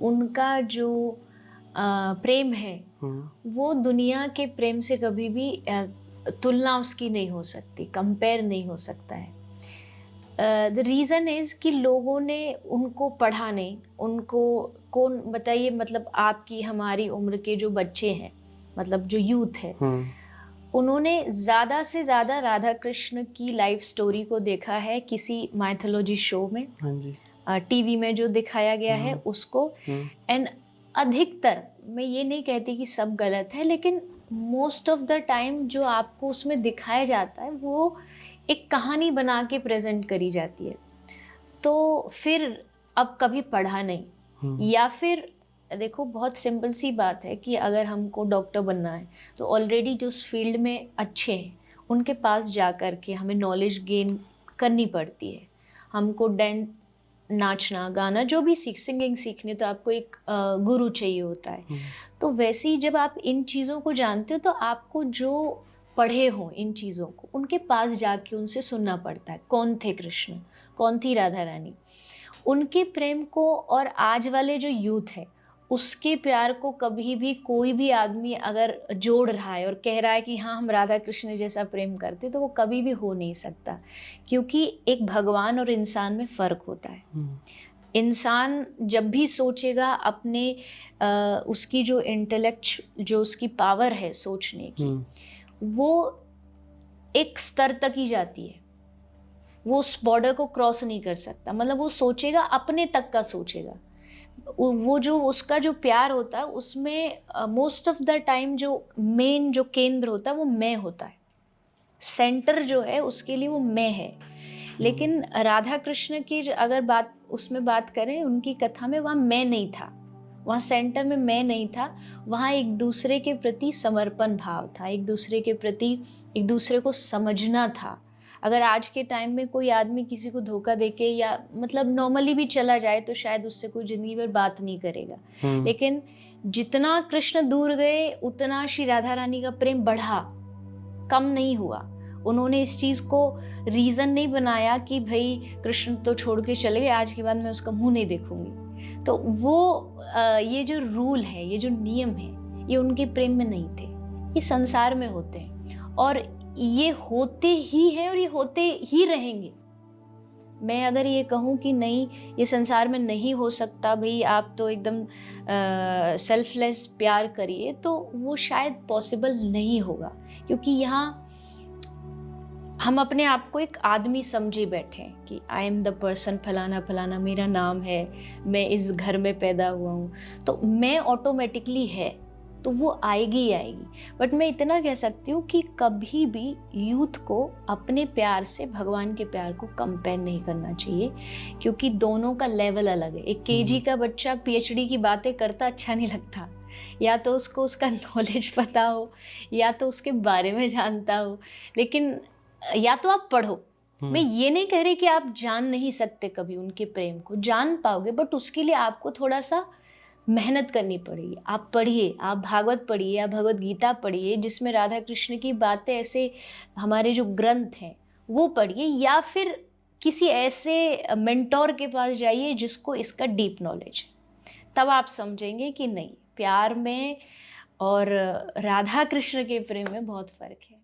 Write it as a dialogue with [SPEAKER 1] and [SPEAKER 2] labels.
[SPEAKER 1] उनका जो प्रेम है वो दुनिया के प्रेम से कभी भी तुलना उसकी नहीं हो सकती, कंपेयर नहीं हो सकता है। द रीज़न इज़ कि लोगों ने उनको पढ़ा नहीं, उनको कौन बताइए, मतलब आपकी हमारी उम्र के जो बच्चे हैं, मतलब जो यूथ है, उन्होंने ज़्यादा से ज़्यादा राधा कृष्ण की लाइफ स्टोरी को देखा है किसी माइथोलॉजी शो में,
[SPEAKER 2] हाँ जी,
[SPEAKER 1] टीवी में जो दिखाया गया है उसको। एंड अधिकतर, मैं ये नहीं कहती कि सब गलत है, लेकिन मोस्ट ऑफ द टाइम जो आपको उसमें दिखाया जाता है वो एक कहानी बना के प्रेजेंट करी जाती है। तो फिर अब कभी पढ़ा नहीं, या फिर देखो बहुत सिंपल सी बात है कि अगर हमको डॉक्टर बनना है तो ऑलरेडी जो उस फील्ड में अच्छे हैं उनके पास जा कर के हमें नॉलेज गेन करनी पड़ती है। हमको डांस, नाचना, गाना जो भी सिंगिंग सीखनी तो आपको एक गुरु चाहिए होता है। तो वैसे ही जब आप इन चीज़ों को जानते हो तो आपको जो पढ़े हों इन चीज़ों को उनके पास जाके उनसे सुनना पड़ता है, कौन थे कृष्ण, कौन थी राधा रानी, उनके प्रेम को। और आज वाले जो यूथ है उसके प्यार को कभी भी कोई भी आदमी अगर जोड़ रहा है और कह रहा है कि हाँ हम राधा कृष्ण जैसा प्रेम करते, तो वो कभी भी हो नहीं सकता, क्योंकि एक भगवान और इंसान में फ़र्क होता है। इंसान जब भी सोचेगा अपने उसकी जो इंटेलेक्ट, जो उसकी पावर है सोचने की, वो एक स्तर तक ही जाती है, वो उस बॉर्डर को क्रॉस नहीं कर सकता। मतलब वो सोचेगा अपने तक का सोचेगा। वो जो उसका जो प्यार होता है उसमें मोस्ट ऑफ द टाइम जो मेन जो केंद्र होता है वो मैं होता है, सेंटर जो है उसके लिए वो मैं है। लेकिन राधा कृष्ण की अगर बात उसमें बात करें, उनकी कथा में वहाँ मैं नहीं था, वहाँ सेंटर में मैं नहीं था, वहाँ एक दूसरे के प्रति समर्पण भाव था, एक दूसरे के प्रति एक दूसरे को समझना था। अगर आज के टाइम में कोई आदमी किसी को धोखा देके या मतलब नॉर्मली भी चला जाए तो शायद उससे कोई ज़िंदगी भर बात नहीं करेगा, लेकिन जितना कृष्ण दूर गए उतना श्री राधा रानी का प्रेम बढ़ा, कम नहीं हुआ। उन्होंने इस चीज़ को रीज़न नहीं बनाया कि भाई कृष्ण तो छोड़ के चले गए, आज के बाद मैं उसका मुंह नहीं देखूंगी। तो वो ये जो रूल है, ये जो नियम है, ये उनके प्रेम में नहीं थे, ये संसार में होते हैं और ये होते ही हैं और ये होते ही रहेंगे। मैं अगर ये कहूँ कि नहीं ये संसार में नहीं हो सकता, भाई आप तो एकदम सेल्फलेस प्यार करिए, तो वो शायद पॉसिबल नहीं होगा, क्योंकि यहाँ हम अपने आप को एक आदमी समझे बैठे हैं कि आई एम द पर्सन, फलाना फलाना मेरा नाम है, मैं इस घर में पैदा हुआ हूँ, तो मैं ऑटोमेटिकली है, तो वो आएगी ही आएगी। बट मैं इतना कह सकती हूँ कि कभी भी यूथ को अपने प्यार से भगवान के प्यार को कंपेयर नहीं करना चाहिए, क्योंकि दोनों का लेवल अलग है। एक केजी का बच्चा पीएचडी की बातें करता अच्छा नहीं लगता, या तो उसको उसका नॉलेज पता हो या तो उसके बारे में जानता हो, लेकिन या तो आप पढ़ो। मैं ये नहीं कह रही कि आप जान नहीं सकते, कभी उनके प्रेम को जान पाओगे, बट उसके लिए आपको थोड़ा सा मेहनत करनी पड़ेगी। आप पढ़िए, आप भागवत पढ़िए, आप भगवत गीता पढ़िए जिसमें राधा कृष्ण की बातें, ऐसे हमारे जो ग्रंथ हैं वो पढ़िए, या फिर किसी ऐसे मेंटोर के पास जाइए जिसको इसका डीप नॉलेज है। तब आप समझेंगे कि नहीं, प्यार में और राधा कृष्ण के प्रेम में बहुत फ़र्क है।